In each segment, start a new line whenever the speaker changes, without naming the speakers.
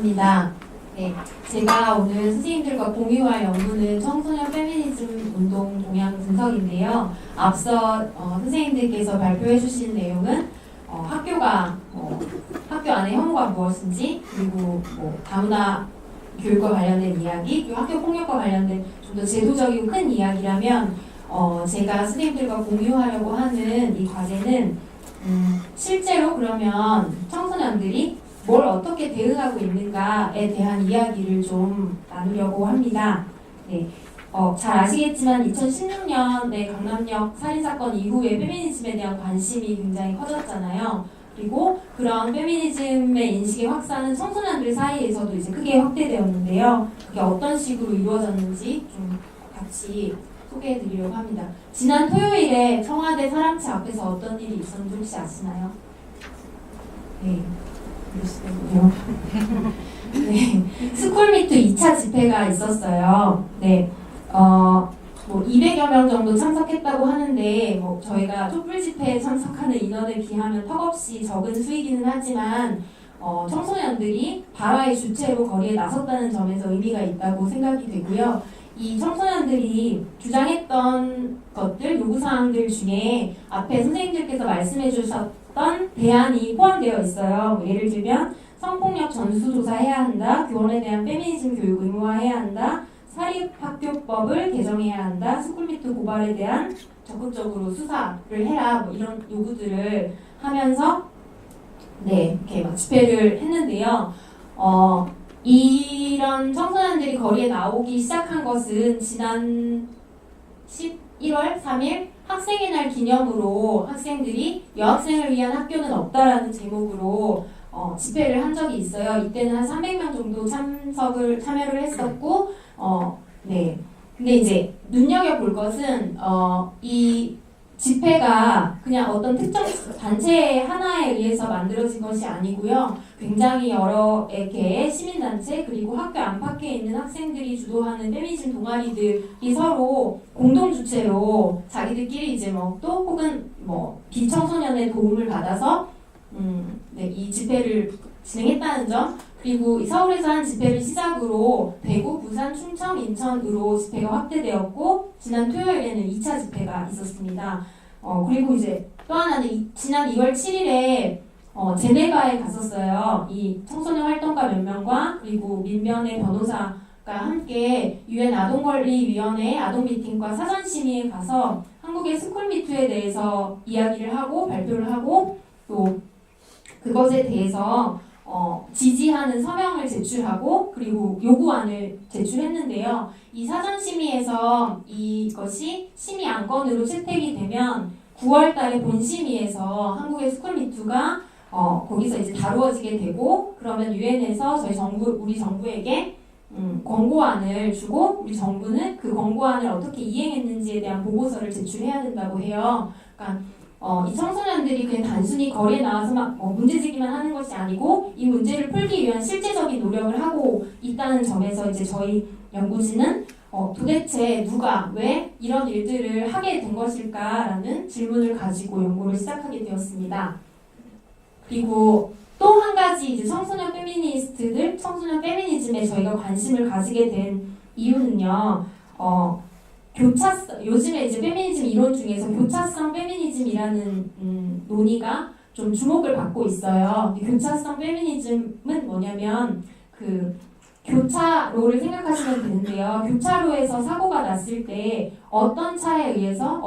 반갑습니다. 네, 제가 오늘 선생님들과 공유할 연구는 청소년 페미니즘 운동 동향 분석인데요. 앞서 선생님들께서 발표해 주신 내용은 학교 안의 혐오가 무엇인지, 그리고 다문화 교육과 관련된 이야기, 그리고 학교 폭력과 관련된 좀 더 제도적이고 큰 이야기라면 제가 선생님들과 공유하려고 하는 이 과제는 실제로 그러면 청소년들이 뭘 어떻게 대응하고 있는가에 대한 이야기를 좀 나누려고 합니다. 네, 잘 아시겠지만 2016년에 강남역 살인사건 이후에 페미니즘에 대한 관심이 굉장히 커졌잖아요. 그리고 그런 페미니즘의 인식의 확산은 청소년들 사이에서도 이제 크게 확대되었는데요. 그게 어떤 식으로 이루어졌는지 좀 같이 소개해드리려고 합니다. 지난 토요일에 청와대 사람차 앞에서 어떤 일이 있었는지 혹시 아시나요? 네. 네, 스쿨미투 2차 집회가 있었어요. 네, 200여 명 정도 참석했다고 하는데, 저희가 촛불 집회에 참석하는 인원에 비하면 턱없이 적은 수이기는 하지만, 청소년들이 발화의 주체로 거리에 나섰다는 점에서 의미가 있다고 생각이 되고요. 이 청소년들이 주장했던 것들, 요구사항들 중에 앞에 선생님들께서 말씀해 주셨던 대안이 포함되어 있어요. 예를 들면 성폭력 전수조사해야 한다, 교원에 대한 페미니즘 교육 의무화해야 한다, 사립학교법을 개정해야 한다, 스쿨미투 고발에 대한 적극적으로 수사를 해라, 이런 요구들을 하면서 이렇게 막 집회를 했는데요. 이런 청소년들이 거리에 나오기 시작한 것은 지난 11월 3일 학생의 날 기념으로 학생들이 여학생을 위한 학교는 없다라는 제목으로 집회를 한 적이 있어요. 이때는 한 300명 정도 참여를 했었고, 네. 근데 이제 눈여겨볼 것은, 이 집회가 그냥 어떤 특정 단체 하나에 의해서 만들어진 것이 아니고요. 굉장히 여러 개의 시민단체, 그리고 학교 안팎에 있는 학생들이 주도하는 페미니즘 동아리들이 서로 공동주체로 자기들끼리 이제 또 혹은 비청소년의 도움을 받아서 이 집회를 진행했다는 점, 그리고 서울에서 한 집회를 시작으로 대구, 부산, 충청, 인천으로 집회가 확대되었고, 지난 토요일에는 2차 집회가 있었습니다. 그리고 이제 또 하나는 지난 2월 7일에 제네바에 갔었어요. 이 청소년 활동가 몇 명과 그리고 민변의 변호사가 함께 유엔 아동권리위원회 아동미팅과 사전심의에 가서 한국의 스쿨미투에 대해서 이야기를 하고 발표를 하고 또 그것에 대해서 지지하는 서명을 제출하고 그리고 요구안을 제출했는데요. 이 사전심의에서 이것이 심의 안건으로 채택이 되면 9월 달에 본심의에서 한국의 스쿨미투가 거기서 이제 다루어지게 되고, 그러면 유엔에서 우리 정부에게 권고안을 주고, 우리 정부는 그 권고안을 어떻게 이행했는지에 대한 보고서를 제출해야 된다고 해요. 그러니까 이 청소년들이 그냥 단순히 거리에 나와서 문제제기만 하는 것이 아니고 이 문제를 풀기 위한 실제적인 노력을 하고 있다는 점에서 이제 저희 연구진은 도대체 누가 왜 이런 일들을 하게 된 것일까라는 질문을 가지고 연구를 시작하게 되었습니다. 그리고 또 한 가지 이제 청소년 페미니즘에 저희가 관심을 가지게 된 이유는요. 요즘에 이제 페미니즘 이론 중에서 교차성 페미니즘이라는 논의가 좀 주목을 받고 있어요. 교차성 페미니즘은 뭐냐면 교차로를 생각하시면 되는데요. 교차로에서 사고가 났을 때 어떤 차에 의해서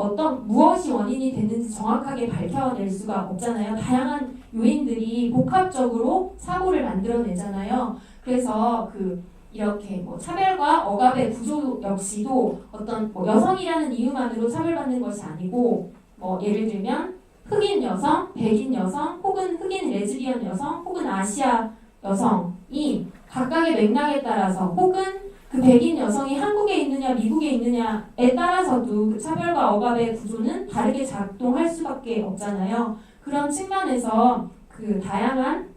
무엇이 원인이 됐는지 정확하게 밝혀낼 수가 없잖아요. 다양한 요인들이 복합적으로 사고를 만들어내잖아요. 그래서 이렇게 차별과 억압의 구조 역시도 어떤 여성이라는 이유만으로 차별받는 것이 아니고 예를 들면 흑인 여성, 백인 여성, 혹은 흑인 레즈비언 여성, 혹은 아시아 여성이 각각의 맥락에 따라서 혹은 그 백인 여성이 한국에 있느냐 미국에 있느냐에 따라서도 그 차별과 억압의 구조는 다르게 작동할 수밖에 없잖아요. 그런 측면에서 다양한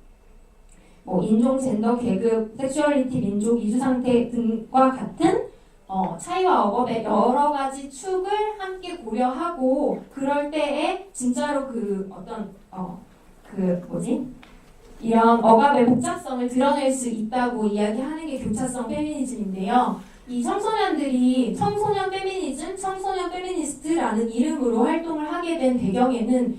인종, 젠더, 계급, 섹슈얼리티, 민족, 이주상태 등과 같은 차이와 억압의 여러 가지 축을 함께 고려하고 그럴 때에 진짜로 이런 억압의 복잡성을 드러낼 수 있다고 이야기하는 게 교차성 페미니즘인데요. 이 청소년들이 청소년 페미니즘, 청소년 페미니스트라는 이름으로 활동을 하게 된 배경에는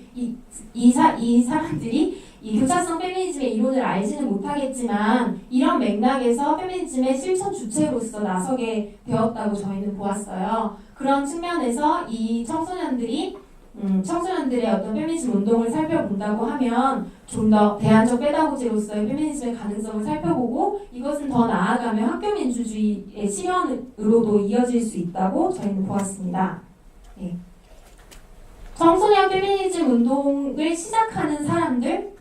이 사람들이 이 교차성 페미니즘의 이론을 알지는 못하겠지만 이런 맥락에서 페미니즘의 실천 주체로서 나서게 되었다고 저희는 보았어요. 그런 측면에서 이 청소년들이 청소년들의 어떤 페미니즘 운동을 살펴본다고 하면 좀 더 대안적 페다고지로서의 페미니즘의 가능성을 살펴보고 이것은 더 나아가면 학교 민주주의의 실현으로도 이어질 수 있다고 저희는 보았습니다. 네. 청소년 페미니즘 운동을 시작하는 사람들,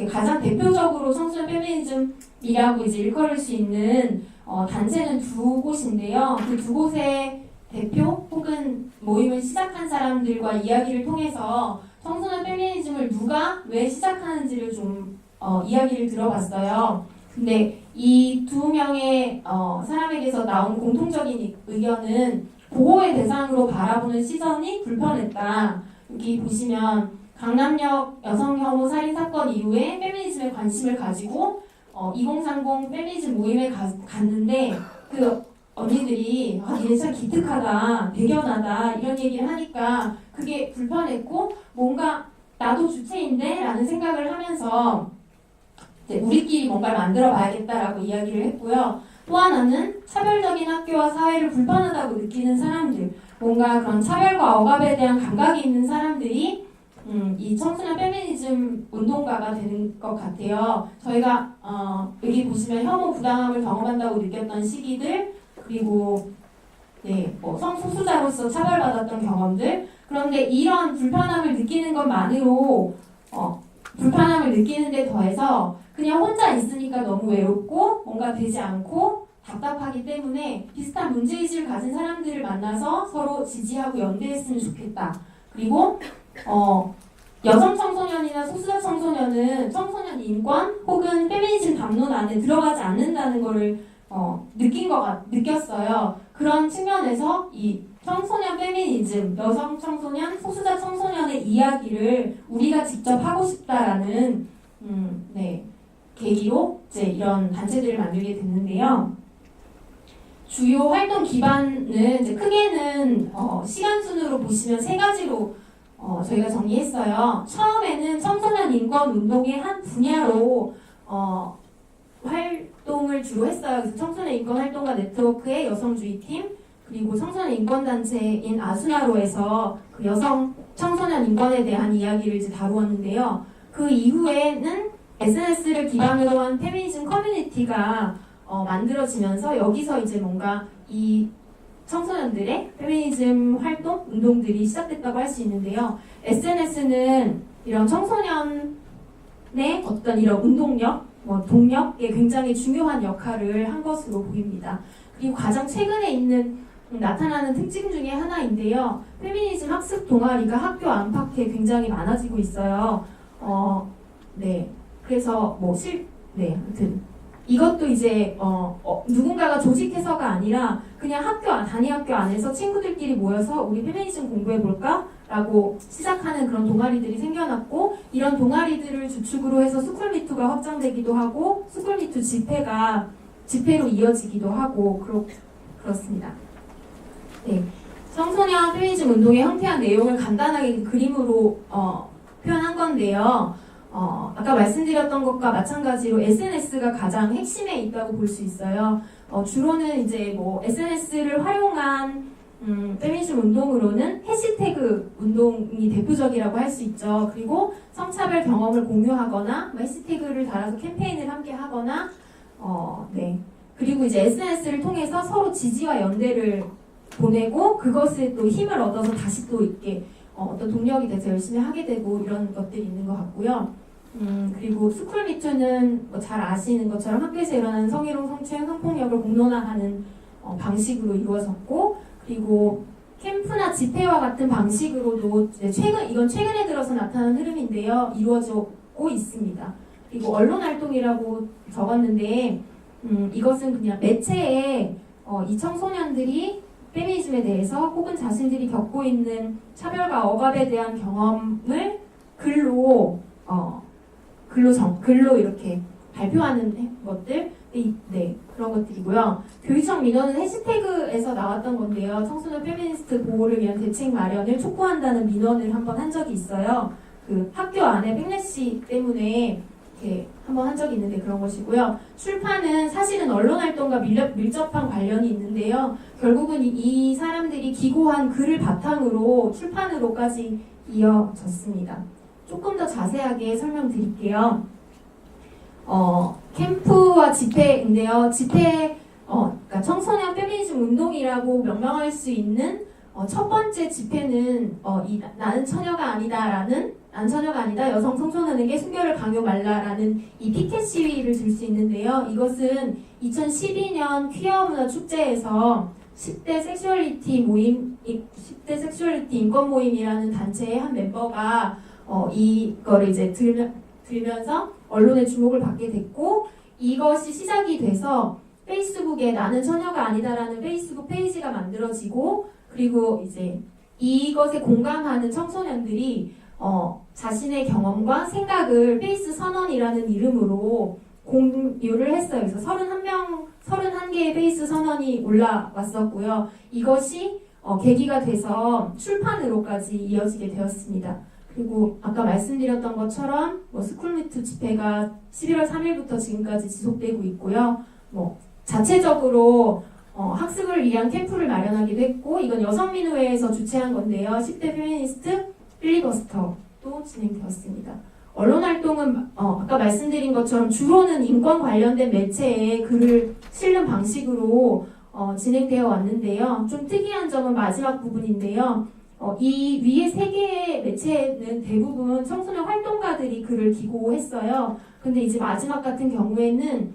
가장 대표적으로 청소년 페미니즘이라고 이제 일컬을 수 있는 단체는 두 곳인데요. 그 두 곳의 대표 혹은 모임을 시작한 사람들과 이야기를 통해서 청소년 페미니즘을 누가 왜 시작하는지를 좀 이야기를 들어봤어요. 근데 이 두 명의 사람에게서 나온 공통적인 의견은 보호의 대상으로 바라보는 시선이 불편했다. 여기 보시면 강남역 여성 혐오 살인 사건 이후에 페미니즘에 관심을 가지고 2030 페미니즘 모임에 갔는데 그 언니들이 얘네 참 기특하다, 대견하다 이런 얘기를 하니까 그게 불편했고 뭔가 나도 주체인데 라는 생각을 하면서 우리끼리 뭔가를 만들어 봐야겠다라고 이야기를 했고요. 또 하나는 차별적인 학교와 사회를 불편하다고 느끼는 사람들, 뭔가 그런 차별과 억압에 대한 감각이 있는 사람들이 이 청소년 페미니즘 운동가가 되는 것 같아요. 저희가 여기 보시면 혐오 부당함을 경험한다고 느꼈던 시기들, 그리고 성소수자로서 차별받았던 경험들. 그런데 이런 불편함을 느끼는 것만으로 불편함을 느끼는 데 더해서 그냥 혼자 있으니까 너무 외롭고 뭔가 되지 않고 답답하기 때문에 비슷한 문제의식을 가진 사람들을 만나서 서로 지지하고 연대했으면 좋겠다. 그리고 여성 청소년이나 소수자 청소년은 청소년 인권 혹은 페미니즘 담론 안에 들어가지 않는다는 것을 느꼈어요. 그런 측면에서 이 청소년 페미니즘, 여성 청소년, 소수자 청소년의 이야기를 우리가 직접 하고 싶다라는 계기로 이제 이런 단체들을 만들게 됐는데요. 주요 활동 기반은 이제 크게는 시간 순으로 보시면 세 가지로 저희가 정리했어요. 처음에는 청소년 인권 운동의 한 분야로 활동을 주로 했어요. 그래서 청소년 인권 활동가 네트워크의 여성주의팀, 그리고 청소년 인권단체인 아수나로에서 그 여성 청소년 인권에 대한 이야기를 이제 다루었는데요. 그 이후에는 SNS를 기반으로 한 페미니즘 커뮤니티가 만들어지면서 여기서 이제 뭔가 이 청소년들의 페미니즘 활동, 운동들이 시작됐다고 할 수 있는데요. SNS는 이런 청소년의 어떤 이런 운동력, 동력에 굉장히 중요한 역할을 한 것으로 보입니다. 그리고 가장 최근에 나타나는 특징 중에 하나인데요. 페미니즘 학습 동아리가 학교 안팎에 굉장히 많아지고 있어요. 그래서 아무튼 이것도 이제 누군가가 조직해서가 아니라 그냥 단위 학교 안에서 친구들끼리 모여서 우리 페미니즘 공부해볼까? 라고 시작하는 그런 동아리들이 생겨났고, 이런 동아리들을 주축으로 해서 스쿨미투가 확장되기도 하고 스쿨미투 집회로 이어지기도 하고 그렇습니다. 청소년 페미니즘 운동의 형태와 내용을 간단하게 그림으로 표현한 건데요. 아까 말씀드렸던 것과 마찬가지로 SNS가 가장 핵심에 있다고 볼 수 있어요. 주로는 이제 SNS를 활용한 페미니즘 운동으로는 해시태그 운동이 대표적이라고 할 수 있죠. 그리고 성차별 경험을 공유하거나 해시태그를 달아서 캠페인을 함께 하거나 그리고 이제 SNS를 통해서 서로 지지와 연대를 보내고 그것을 또 힘을 얻어서 다시 또 이렇게 어떤 동력이 돼서 열심히 하게 되고 이런 것들이 있는 것 같고요. 그리고 스쿨미투는 잘 아시는 것처럼 학교에서 일어나는 성희롱, 성추행, 성폭력을 공론화하는 방식으로 이루어졌고, 그리고 캠프나 집회와 같은 방식으로도 이건 최근에 들어서 나타난 흐름인데요. 이루어지고 있습니다. 그리고 언론활동이라고 적었는데 이것은 그냥 매체에 이 청소년들이 페미니즘에 대해서 혹은 자신들이 겪고 있는 차별과 억압에 대한 경험을 글로 글로 이렇게 발표하는 것들, 네, 그런 것들이고요. 교육청 민원은 해시태그에서 나왔던 건데요. 청소년 페미니스트 보호를 위한 대책 마련을 촉구한다는 민원을 한번 한 적이 있어요. 그 학교 안에 백래시 때문에 이렇게 한번 한 적이 있는데 그런 것이고요. 출판은 사실은 언론활동과 밀접한 관련이 있는데요. 결국은 이 사람들이 기고한 글을 바탕으로 출판으로까지 이어졌습니다. 조금 더 자세하게 설명드릴게요. 캠프와 집회인데요. 그러니까 청소년 페미니즘 운동이라고 명명할 수 있는 첫 번째 집회는 나는 처녀가 아니다 여성 청소년에게 순결을 강요 말라라는 이 피켓 시위를 들 수 있는데요. 이것은 2012년 퀴어 문화 축제에서 10대 섹슈얼리티 인권 모임이라는 단체의 한 멤버가 이거를 이제 들면서 언론의 주목을 받게 됐고, 이것이 시작이 돼서 페이스북에 나는 처녀가 아니다라는 페이스북 페이지가 만들어지고, 그리고 이제 이것에 공감하는 청소년들이 자신의 경험과 생각을 페이스 선언이라는 이름으로 공유를 했어요. 그래서 31개의 페이스 선언이 올라왔었고요. 이것이 계기가 돼서 출판으로까지 이어지게 되었습니다. 그리고 아까 말씀드렸던 것처럼 스쿨미투 집회가 11월 3일부터 지금까지 지속되고 있고요. 자체적으로 학습을 위한 캠프를 마련하기도 했고, 이건 여성민우회에서 주최한 건데요. 10대 페미니스트 필리버스터도 진행되었습니다. 언론활동은 아까 말씀드린 것처럼 주로는 인권 관련된 매체에 글을 실는 방식으로 진행되어 왔는데요. 좀 특이한 점은 마지막 부분인데요. 이 위에 3개의 매체는 대부분 청소년 활동가들이 글을 기고했어요. 근데 이제 마지막 같은 경우에는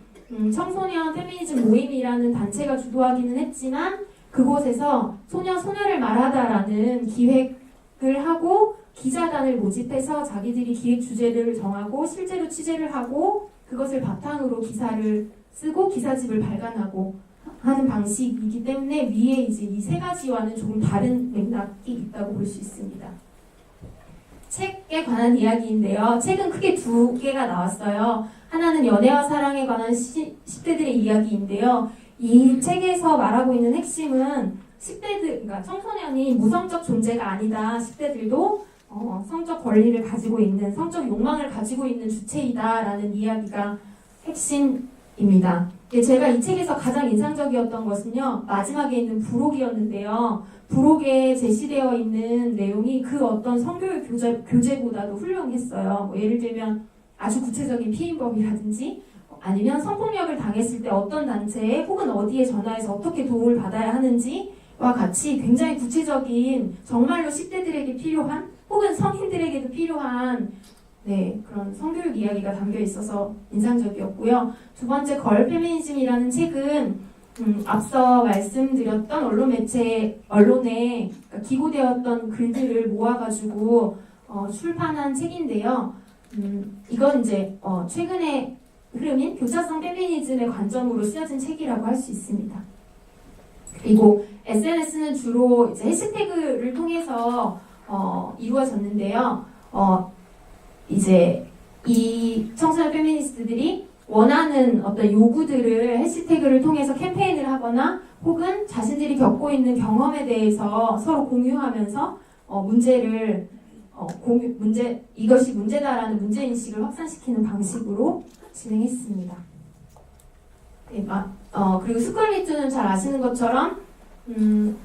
청소년 페미니즘 모임이라는 단체가 주도하기는 했지만 그곳에서 소녀를 말하다라는 기획을 하고 기자단을 모집해서 자기들이 기획 주제를 정하고 실제로 취재를 하고 그것을 바탕으로 기사를 쓰고 기사집을 발간하고 하는 방식이기 때문에 위에 이제 이 3가지와는 조금 다른 맥락이 있다고 볼 수 있습니다. 책에 관한 이야기인데요. 책은 크게 2개가 나왔어요. 하나는 연애와 사랑에 관한 10대들의 이야기인데요. 이 책에서 말하고 있는 핵심은 10대들, 그러니까 청소년이 무성적 존재가 아니다. 10대들도 성적 권리를 가지고 있는, 성적 욕망을 가지고 있는 주체이다라는 이야기가 핵심입니다. 제가 이 책에서 가장 인상적이었던 것은요, 마지막에 있는 부록이었는데요. 부록에 제시되어 있는 내용이 그 어떤 성교육 교재보다도 훌륭했어요. 예를 들면 아주 구체적인 피임법이라든지 아니면 성폭력을 당했을 때 어떤 단체에 혹은 어디에 전화해서 어떻게 도움을 받아야 하는지와 같이 굉장히 구체적인 정말로 10대들에게 필요한 혹은 성인들에게도 필요한 그런 성교육 이야기가 담겨 있어서 인상적이었고요. 2번째 걸 페미니즘이라는 책은 앞서 말씀드렸던 언론에 기고되었던 글들을 모아가지고 출판한 책인데요. 이건 이제 최근에 흐름인 교차성 페미니즘의 관점으로 쓰여진 책이라고 할 수 있습니다. 그리고 SNS는 주로 이제 해시태그를 통해서 이루어졌는데요. 이제 이 청소년 페미니스트들이 원하는 어떤 요구들을 해시태그를 통해서 캠페인을 하거나 혹은 자신들이 겪고 있는 경험에 대해서 서로 공유하면서 이것이 문제다라는 문제인식을 확산시키는 방식으로 진행했습니다. 그리고 스쿨미투는 잘 아시는 것처럼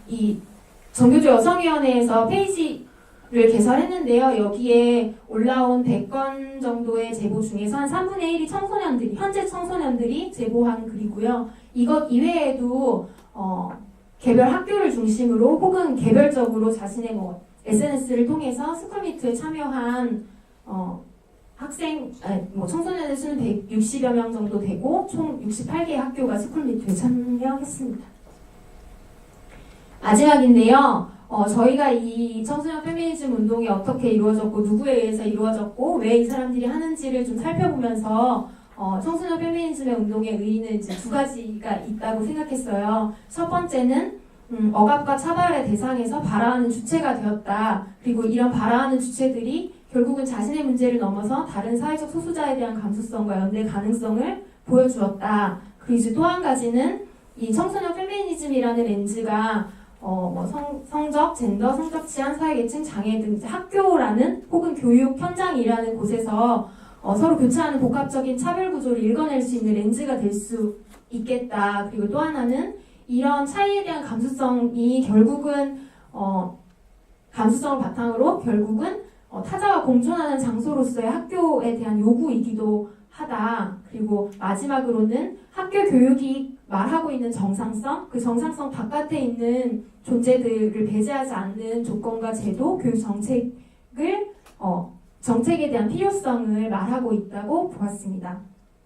이 정교조 여성위원회에서 페이지를 개설했는데요. 여기에 올라온 100건 정도의 제보 중에서 한 3분의 1이 현재 청소년들이 제보한 글이고요. 이것 이외에도 개별 학교를 중심으로 혹은 개별적으로 자신의 SNS를 통해서 스쿨미투에 참여한 청소년의 수는 160여 명 정도 되고 총 68개의 학교가 스쿨미투에 참여했습니다. 마지막인데요. 저희가 이 청소년 페미니즘 운동이 어떻게 이루어졌고 누구에 의해서 이루어졌고 왜 이 사람들이 하는지를 좀 살펴보면서 청소년 페미니즘의 운동의 의의는 이제 2가지가 있다고 생각했어요. 첫 번째는 억압과 차별의 대상에서 발화하는 주체가 되었다. 그리고 이런 발화하는 주체들이 결국은 자신의 문제를 넘어서 다른 사회적 소수자에 대한 감수성과 연대 가능성을 보여주었다. 그리고 이제 또 한 가지는 이 청소년 페미니즘이라는 렌즈가 성적, 젠더, 성적 취향, 사회계층, 장애 등 이제 학교라는 혹은 교육 현장이라는 곳에서 서로 교차하는 복합적인 차별 구조를 읽어낼 수 있는 렌즈가 될 수 있겠다. 그리고 또 하나는 이런 차이에 대한 감수성이 결국은 감수성을 바탕으로 결국은 타자와 공존하는 장소로서의 학교에 대한 요구이기도 하다. 그리고 마지막으로는 학교 교육이 말하고 있는 정상성, 그 정상성 바깥에 있는 존재들을 배제하지 않는 조건과 제도, 교육 정책을 정책에 대한 필요성을 말하고 있다고 보았습니다.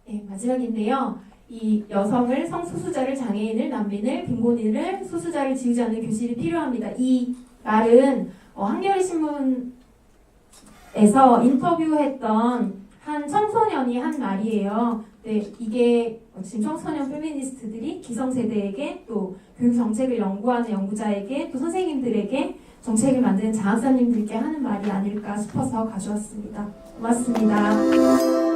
네, 마지막인데요. 이 여성을, 성소수자를, 장애인을, 난민을, 빈곤인을, 소수자를 지우지 않는 교실이 필요합니다. 이 말은 한겨레 신문에서 인터뷰했던 한 청소년이 한 말이에요. 네, 이게 지금 청소년 페미니스트들이 기성세대에게 또 교육 정책을 연구하는 연구자에게 또 선생님들에게 정책을 만드는 장학사님들께 하는 말이 아닐까 싶어서 가져왔습니다. 고맙습니다.